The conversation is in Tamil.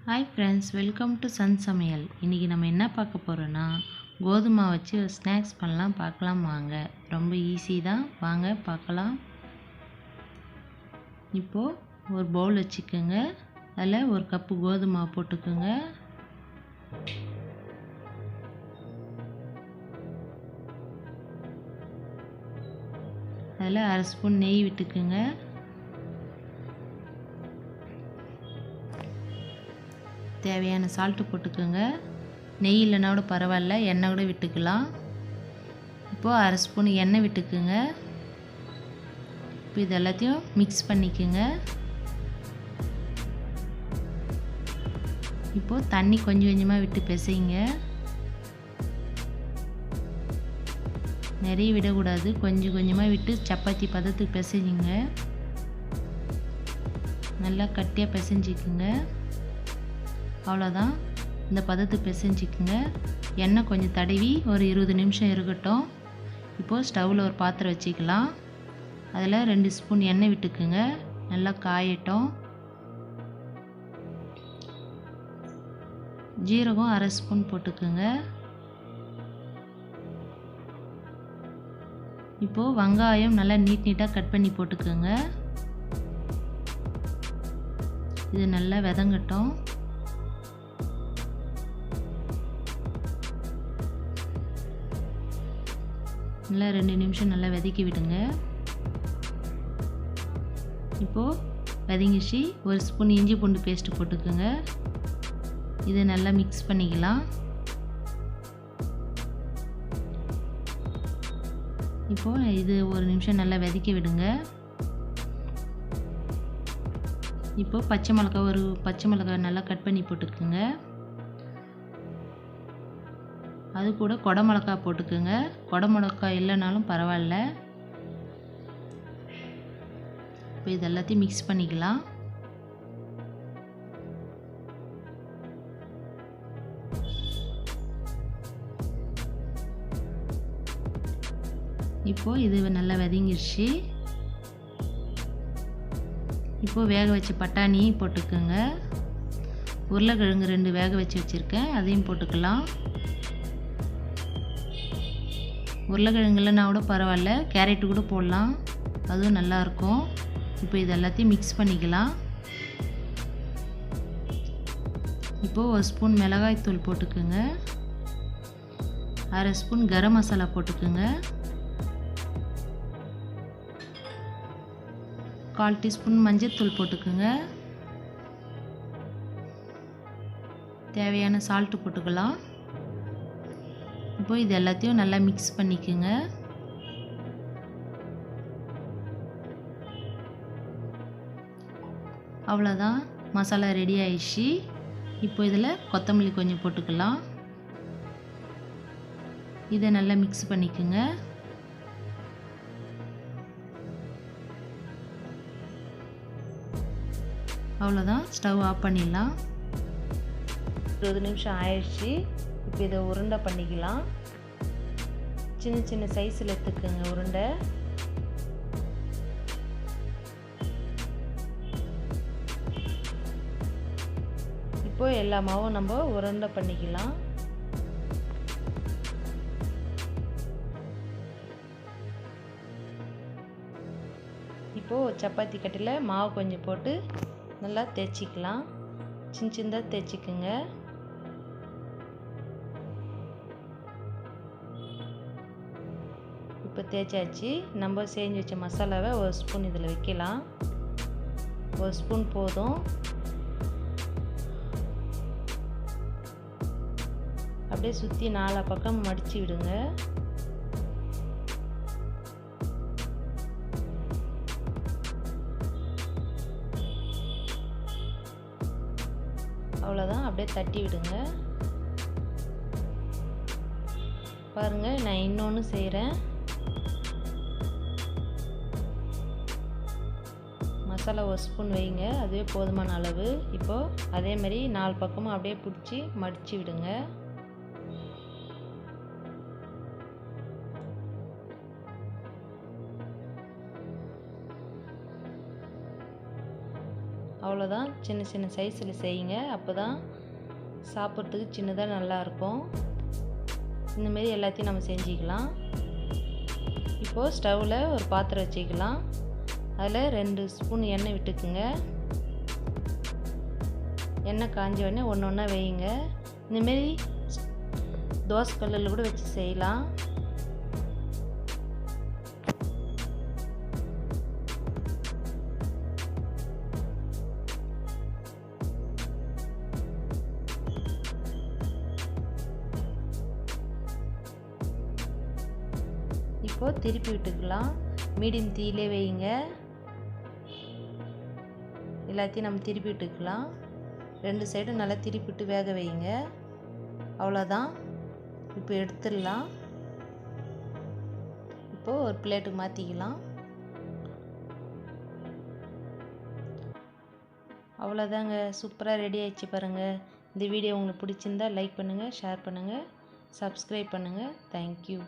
Hi friends, welcome to Sun Samayal. இன்றைக்கி நம்ம என்ன பார்க்க போகிறோன்னா, கோதுமை வச்சு ஒரு ஸ்நாக்ஸ் பண்ணலாம். பார்க்கலாம் வாங்க. ரொம்ப ஈஸி தான், வாங்க பார்க்கலாம். இப்போது ஒரு பவுல் வச்சுக்கோங்க. அதில் ஒரு கப்பு கோதுமை போட்டுக்கோங்க. அதில் அரை ஸ்பூன் நெய் விட்டுக்குங்க. தேவையான சால்ட்டு போட்டுக்கோங்க. நெய் இல்லைனா கூட பரவாயில்ல, எண்ணெய் கூட விட்டுக்கலாம். இப்போது அரை ஸ்பூன் எண்ணெய் விட்டுக்குங்க. இப்போ இது எல்லாத்தையும் மிக்ஸ் பண்ணிக்கோங்க. இப்போது தண்ணி கொஞ்சம் கொஞ்சமாக விட்டு பிசைங்க. நிறைய விடக்கூடாது, கொஞ்சம் கொஞ்சமாக விட்டு சப்பாத்தி பதத்துக்கு பிசைஞ்சிங்க. நல்லா கட்டியாக பிசைஞ்சிக்குங்க. அவ்வளோதான், இந்த பதத்துக்கு பிசைஞ்சிக்குங்க. எண்ணெய் கொஞ்சம் தடவி ஒரு 20 நிமிஷம் இருக்கட்டும். இப்போது ஸ்டவ்வில் ஒரு பாத்திரம் வச்சுக்கலாம். அதில் 2 ஸ்பூன் எண்ணெய் விட்டுக்குங்க. நல்லா காயட்டும். ஜீரகம் அரை ஸ்பூன் போட்டுக்குங்க. இப்போது வெங்காயம் நல்லா நீட்டாக கட் பண்ணி போட்டுக்குங்க. இது நல்லா வதங்கட்டும். நல்லா 2 நிமிஷம் நல்லா வதக்கி விடுங்க. இப்போது வதங்கிச்சு. ஒரு ஸ்பூன் இஞ்சி பூண்டு பேஸ்ட்டு போட்டுக்கோங்க. இதை நல்லா மிக்ஸ் பண்ணிக்கலாம். இப்போது இது ஒரு நிமிஷம் நல்லா வதக்கி விடுங்க. இப்போது பச்சை மிளகாய் நல்லா கட் பண்ணி போட்டுக்கோங்க. அது கூட கொடை மிளகா போட்டுக்குங்க. கொடை மிளகா இல்லைனாலும் பரவாயில்ல. இப்போ இது எல்லாத்தையும் மிக்ஸ் பண்ணிக்கலாம். இப்போது இது நல்லா வதங்கிடுச்சு. இப்போது வேக வச்ச பட்டாணி போட்டுக்குங்க. உருளைக்கிழங்கு 2 வேக வச்சு வச்சுருக்கேன், அதையும் போட்டுக்கலாம். உருளைக்கிழங்கு இல்லைனா கூட பரவாயில்ல, கேரட்டு கூட போடலாம், அதுவும் நல்லாயிருக்கும். இப்போ இது எல்லாத்தையும் மிக்ஸ் பண்ணிக்கலாம். இப்போது ஒரு ஸ்பூன் மிளகாய்த்தூள் போட்டுக்குங்க. அரை ஸ்பூன் கரம் மசாலா போட்டுக்குங்க. 1/4 டீஸ்பூன் மஞ்சள்தூள் போட்டுக்குங்க. தேவையான சால்ட்டு போட்டுக்கலாம். இப்போ இது எல்லாத்தையும் நல்லா மிக்ஸ் பண்ணிக்கோங்க. அவ்வளோதான், மசாலா ரெடி ஆயிடுச்சு. இப்போ இதில் கொத்தமல்லி கொஞ்சம் போட்டுக்கலாம். இதை நல்லா மிக்ஸ் பண்ணிக்கோங்க. அவ்வளோதான், ஸ்டவ் ஆஃப் பண்ணிடலாம். 20 நிமிஷம் ஆயிடுச்சு. இப்போ இதை உருண்டை பண்ணிக்கலாம். சின்ன சின்ன சைஸில் எடுத்துக்கோங்க உருண்டை. இப்போ எல்லா மாவும் நம்ம உருண்டை பண்ணிக்கலாம். இப்போது சப்பாத்தி கட்டில் மாவு கொஞ்சம் போட்டு நல்லா தேய்ச்சிக்கலாம். சின்ன சின்னதாக தேய்ச்சிக்குங்க. இப்போ தேய்ச்சாச்சு. நம்ம செஞ்சு வச்ச மசாலாவை ஒரு ஸ்பூன் இதில் வைக்கலாம். ஒரு ஸ்பூன் போதும். அப்படியே சுற்றி 4 பக்கம் மடித்து விடுங்க. அவ்வளோதான், அப்படியே தட்டி விடுங்க. பாருங்கள், நான் இன்னொன்று செய்கிறேன். மசாலா ஒரு ஸ்பூன் வைங்க, அதுவே போதுமான அளவு. இப்போது அதே மாதிரி 4 பக்கமும் அப்படியே பிடிச்சி மடித்து விடுங்க. அவ்வளோதான். சின்ன சின்ன சைஸில் செய்யுங்க, அப்போ தான் சாப்பிட்றதுக்கு சின்னதாக நல்லாயிருக்கும். இந்தமாரி எல்லாத்தையும் நம்ம செஞ்சுக்கலாம். இப்போது ஸ்டவ்வில் ஒரு பாத்திரம் வச்சுக்கலாம். அதில் 2 ஸ்பூன் எண்ணெய் விட்டுக்குங்க. எண்ணெய் காஞ்ச உடனே ஒன்று ஒன்றா வையுங்க. இந்தமாரி தோசை கல்லில் கூட வச்சு செய்யலாம். இப்போது திருப்பி விட்டுக்கலாம். மீடியம் தீயிலே வையுங்க. எல்லாத்தையும் நம்ம திருப்பி விட்டுக்கலாம். 2 சைடும் நல்லா திருப்பி விட்டு வேக வையுங்க. அவ்வளோதான். இப்போ எடுத்துடலாம். இப்போது ஒரு பிளேட்டுக்கு மாற்றிக்கலாம். அவ்வளோதாங்க, சூப்பராக ரெடி ஆகிடுச்சு பாருங்கள். இந்த வீடியோ உங்களுக்கு பிடிச்சிருந்தா லைக் பண்ணுங்கள், ஷேர் பண்ணுங்கள், சப்ஸ்கிரைப் பண்ணுங்கள். தேங்க்யூ.